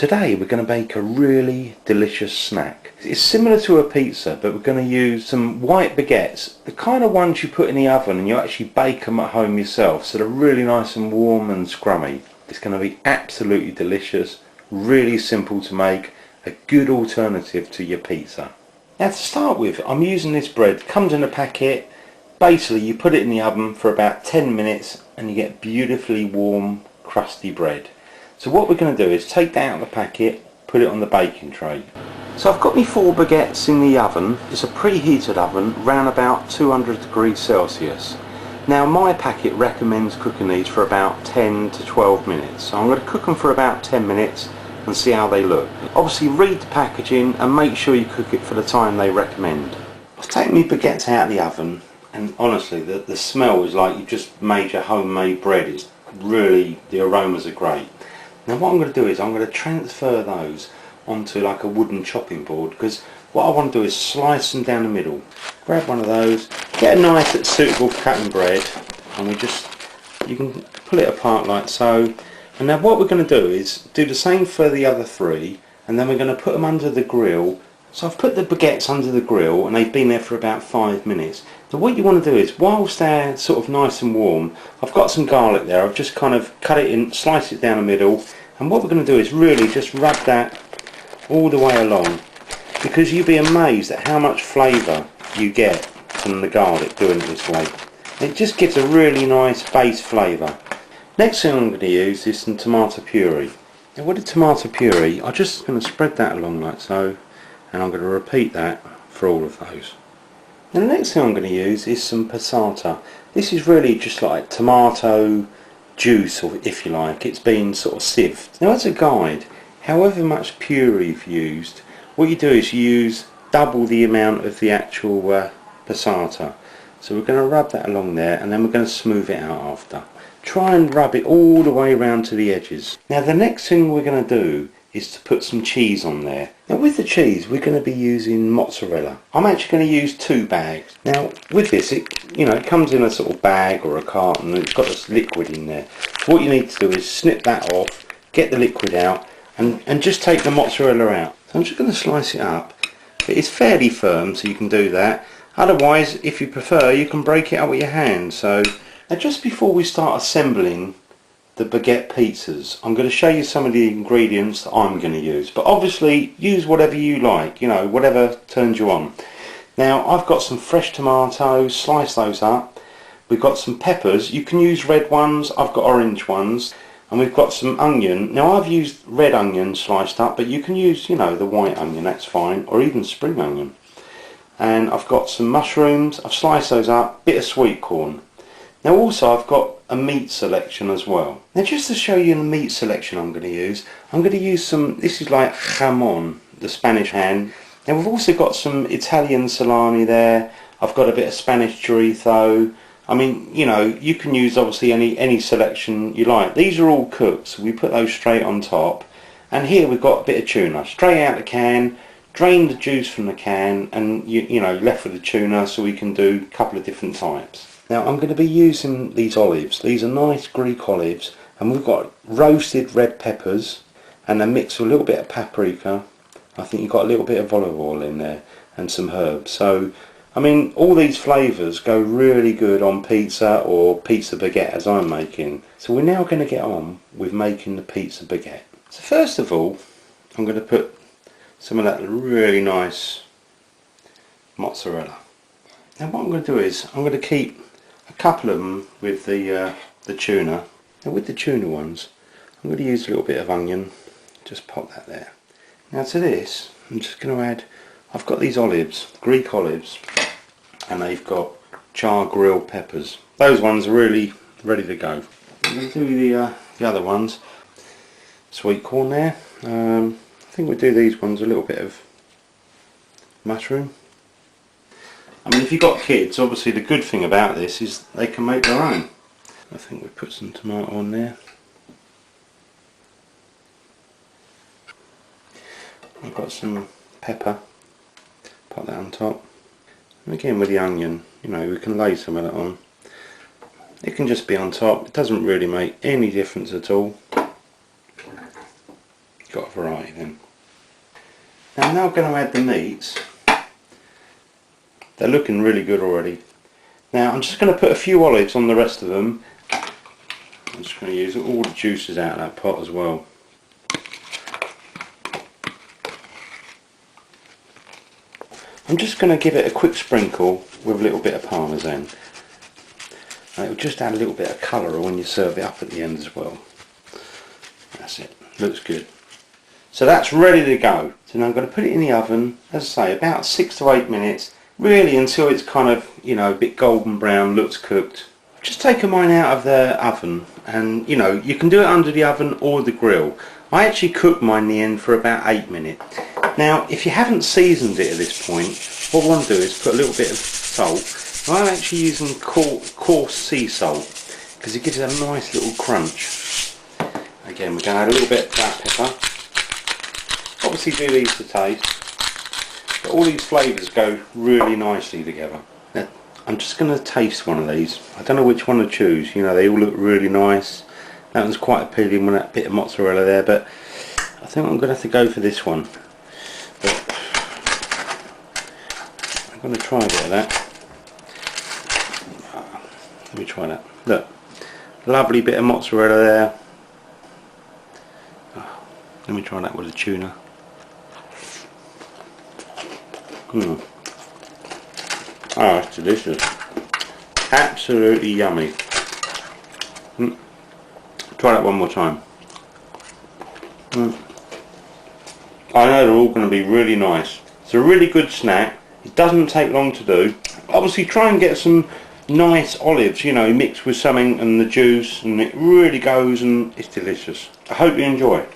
Today we're going to make a really delicious snack. It's similar to a pizza, but we're going to use some white baguettes, the kind of ones you put in the oven and you actually bake them at home yourself, so they're really nice and warm and scrummy. It's going to be absolutely delicious, really simple to make, a good alternative to your pizza. Now to start with, I'm using this bread. It comes in a packet. Basically you put it in the oven for about 10 minutes and you get beautifully warm, crusty bread. So what we're going to do is take that out of the packet, put it on the baking tray. So I've got my 4 baguettes in the oven. It's a preheated oven, round about 200 degrees Celsius. Now my packet recommends cooking these for about 10 to 12 minutes. So I'm going to cook them for about 10 minutes and see how they look. Obviously read the packaging and make sure you cook it for the time they recommend. I've taken my baguettes out of the oven and honestly the smell is like you've just made your homemade bread. It's really, the aromas are great. Now what I'm going to do is I'm going to transfer those onto like a wooden chopping board, because what I want to do is slice them down the middle. Grab one of those, get a knife that's suitable for cutting bread, and you can pull it apart like so. And now what we're going to do is do the same for the other 3, and then we're going to put them under the grill. So I've put the baguettes under the grill and they've been there for about 5 minutes. So what you want to do is, whilst they're sort of nice and warm, I've got some garlic there. I've just kind of cut it in, slice it down the middle, and what we're going to do is really just rub that all the way along, because you'll be amazed at how much flavour you get from the garlic doing it this way. It just gives a really nice base flavour. Next thing I'm going to use is some tomato puree. Now with the tomato puree, I'm just going to spread that along like so, and I'm going to repeat that for all of those. Now the next thing I'm going to use is some passata. This is really just like tomato juice, or if you like, it's been sort of sieved. Now as a guide, however much puree you've used, what you do is you use double the amount of the actual passata. So we're going to rub that along there, and then we're going to smooth it out after. Try and rub it all the way around to the edges. Now the next thing we're going to do is to put some cheese on there. Now with the cheese we're going to be using mozzarella. I'm actually going to use 2 bags. Now with this, it comes in a sort of bag or a carton, and it's got this liquid in there. So what you need to do is snip that off, get the liquid out, and just take the mozzarella out. So I'm just going to slice it up. It's fairly firm, so you can do that. Otherwise, if you prefer, you can break it up with your hand. So now just before we start assembling the baguette pizzas, I'm going to show you some of the ingredients that I'm going to use, but obviously use whatever you like, whatever turns you on. Now I've got some fresh tomatoes, slice those up. We've got some peppers. You can use red ones, I've got orange ones, and we've got some onion. Now I've used red onion sliced up, but you can use the white onion, that's fine, or even spring onion. And I've got some mushrooms, I've sliced those up, bit of sweet corn. Now also I've got a meat selection as well. Now just to show you the meat selection I'm going to use some, this is like jamon, the Spanish ham. Now we've also got some Italian salami there. I've got a bit of Spanish chorizo. I mean, you can use obviously any selection you like. These are all cooked, so we put those straight on top. And here we've got a bit of tuna, straight out the can, drain the juice from the can, and left with the tuna, so we can do a couple of different types. Now I'm going to be using these olives. These are nice Greek olives, and we've got roasted red peppers and a mix with a little bit of paprika. I think you've got a little bit of olive oil in there and some herbs. So I mean, all these flavours go really good on pizza or pizza baguette as I'm making. So we're now going to get on with making the pizza baguette. So first of all, I'm going to put some of that really nice mozzarella. Now what I'm going to do is I'm going to keep a couple of them with the tuna. And with the tuna ones, I'm going to use a little bit of onion. Just pop that there. Now to this, I'm just going to add, I've got these olives, Greek olives, and they've got char grilled peppers. Those ones are really ready to go. I'm going to do the other ones. Sweet corn there. I think we'll do these ones a little bit of mushroom. I mean, if you've got kids, obviously the good thing about this is they can make their own. I think we put some tomato on there. I've got some pepper, put that on top. And again with the onion, we can lay some of that on. It can just be on top, it doesn't really make any difference at all. Got got a variety then. Now I'm now going to add the meats. They're looking really good already. Now I'm just going to put a few olives on the rest of them. I'm just going to use all the juices out of that pot as well. I'm just going to give it a quick sprinkle with a little bit of parmesan. And it'll just add a little bit of colour when you serve it up at the end as well. That's it. Looks good. So that's ready to go. So now I'm going to put it in the oven, as I say, about 6 to 8 minutes. Really until it's kind of, you know, a bit golden brown, looks cooked. I've just taken mine out of the oven, and you know, you can do it under the oven or the grill. I actually cooked mine in the end for about 8 minutes. Now, if you haven't seasoned it at this point, what I want to do is put a little bit of salt. I'm actually using coarse sea salt because it gives it a nice little crunch. Again, we're going to add a little bit of black pepper. Obviously do these to taste, but all these flavours go really nicely together. Now, I'm just going to taste one of these. I don't know which one to choose. You know, they all look really nice. That one's quite appealing with that bit of mozzarella there, but I think I'm going to have to go for this one. But I'm going to try a bit of that. Let me try that. Look, lovely bit of mozzarella there. Let me try that with the tuna. Oh, that's delicious. Absolutely yummy. Try that one more time. I know they're all going to be really nice. It's a really good snack. It doesn't take long to do. Obviously try and get some nice olives, you know, mixed with something and the juice, and it really goes and it's delicious. I hope you enjoy.